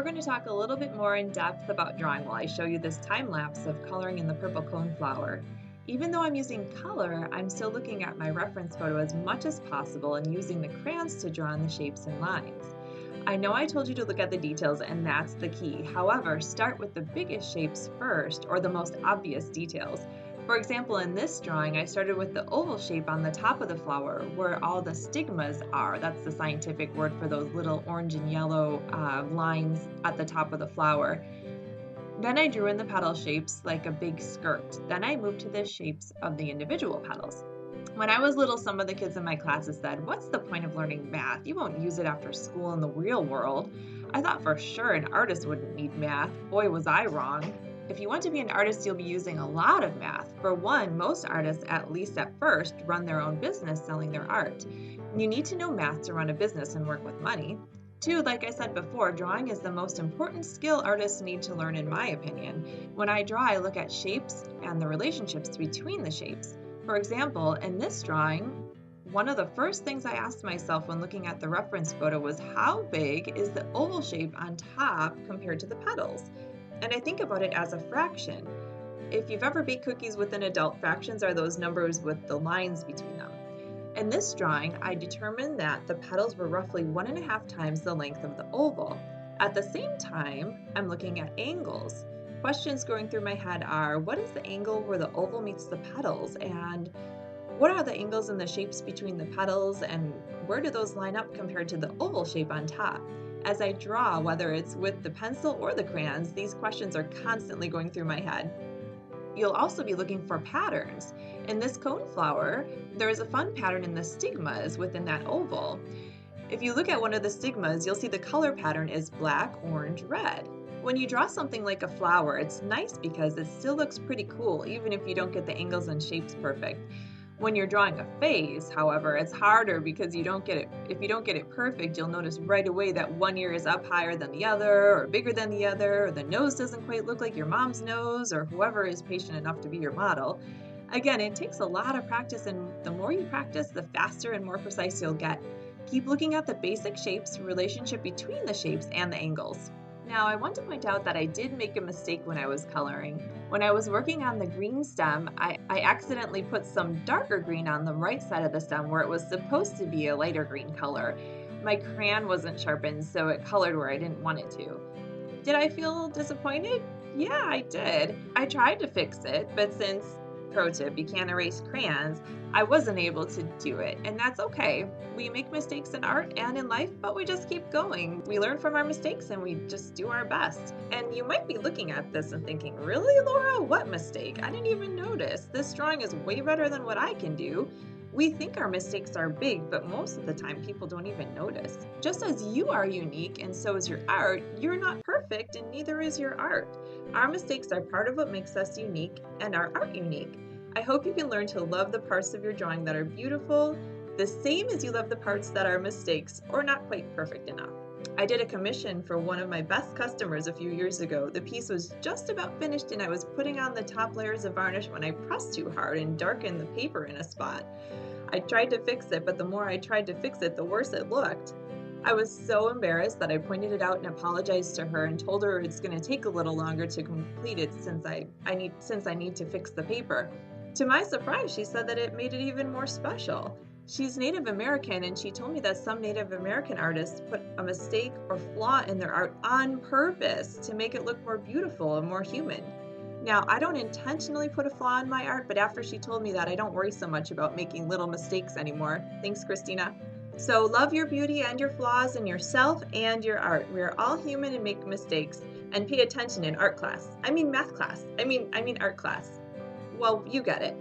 going to talk a little bit more in depth about drawing while I show you this time lapse of coloring in the purple coneflower. Even though I'm using color, I'm still looking at my reference photo as much as possible and using the crayons to draw in the shapes and lines. I know I told you to look at the details, and that's the key. However, start with the biggest shapes first, or the most obvious details. For example, in this drawing, I started with the oval shape on the top of the flower where all the stigmas are. That's the scientific word for those little orange and yellow lines at the top of the flower. Then I drew in the petal shapes like a big skirt. Then I moved to the shapes of the individual petals. When I was little, some of the kids in my classes said, "What's the point of learning math? You won't use it after school in the real world." I thought for sure an artist wouldn't need math. Boy, was I wrong. If you want to be an artist, you'll be using a lot of math. For one, most artists, at least at first, run their own business selling their art. You need to know math to run a business and work with money. Two, like I said before, drawing is the most important skill artists need to learn, in my opinion. When I draw, I look at shapes and the relationships between the shapes. For example, in this drawing, one of the first things I asked myself when looking at the reference photo was how big is the oval shape on top compared to the petals? And I think about it as a fraction. If you've ever baked cookies with an adult, fractions are those numbers with the lines between them. In this drawing, I determined that the petals were roughly 1.5 times the length of the oval. At the same time, I'm looking at angles. Questions going through my head are, what is the angle where the oval meets the petals? And what are the angles and the shapes between the petals? And where do those line up compared to the oval shape on top? As I draw, whether it's with the pencil or the crayons, these questions are constantly going through my head. You'll also be looking for patterns. In this coneflower, there is a fun pattern in the stigmas within that oval. If you look at one of the stigmas, you'll see the color pattern is black, orange, red. When you draw something like a flower, it's nice because it still looks pretty cool, even if you don't get the angles and shapes perfect. When you're drawing a face, however, it's harder because if you don't get it perfect, you'll notice right away that one ear is up higher than the other, or bigger than the other, or the nose doesn't quite look like your mom's nose, or whoever is patient enough to be your model. Again, it takes a lot of practice, and the more you practice, the faster and more precise you'll get. Keep looking at the basic shapes, relationship between the shapes, and the angles. Now, I want to point out that I did make a mistake when I was coloring. When I was working on the green stem, I accidentally put some darker green on the right side of the stem where it was supposed to be a lighter green color. My crayon wasn't sharpened, so it colored where I didn't want it to. Did I feel disappointed? Yeah, I did. I tried to fix it, but since, pro tip, you can't erase crayons, I wasn't able to do it, and that's okay. We make mistakes in art and in life, but we just keep going. We learn from our mistakes and we just do our best. And you might be looking at this and thinking, really, Laura? What mistake? I didn't even notice. This drawing is way better than what I can do. We think our mistakes are big, but most of the time people don't even notice. Just as you are unique and so is your art, you're not perfect and neither is your art. Our mistakes are part of what makes us unique and our art unique. I hope you can learn to love the parts of your drawing that are beautiful, the same as you love the parts that are mistakes or not quite perfect enough. I did a commission for one of my best customers a few years ago. The piece was just about finished and I was putting on the top layers of varnish when I pressed too hard and darkened the paper in a spot. I tried to fix it, but the more I tried to fix it, the worse it looked. I was so embarrassed that I pointed it out and apologized to her and told her it's going to take a little longer to complete it since I need to fix the paper. To my surprise, she said that it made it even more special. She's Native American, and she told me that some Native American artists put a mistake or flaw in their art on purpose to make it look more beautiful and more human. Now, I don't intentionally put a flaw in my art, but after she told me that, I don't worry so much about making little mistakes anymore. Thanks, Christina. So love your beauty and your flaws in yourself and your art. We are all human and make mistakes. And pay attention in art class. I mean math class. I mean art class. Well, you get it.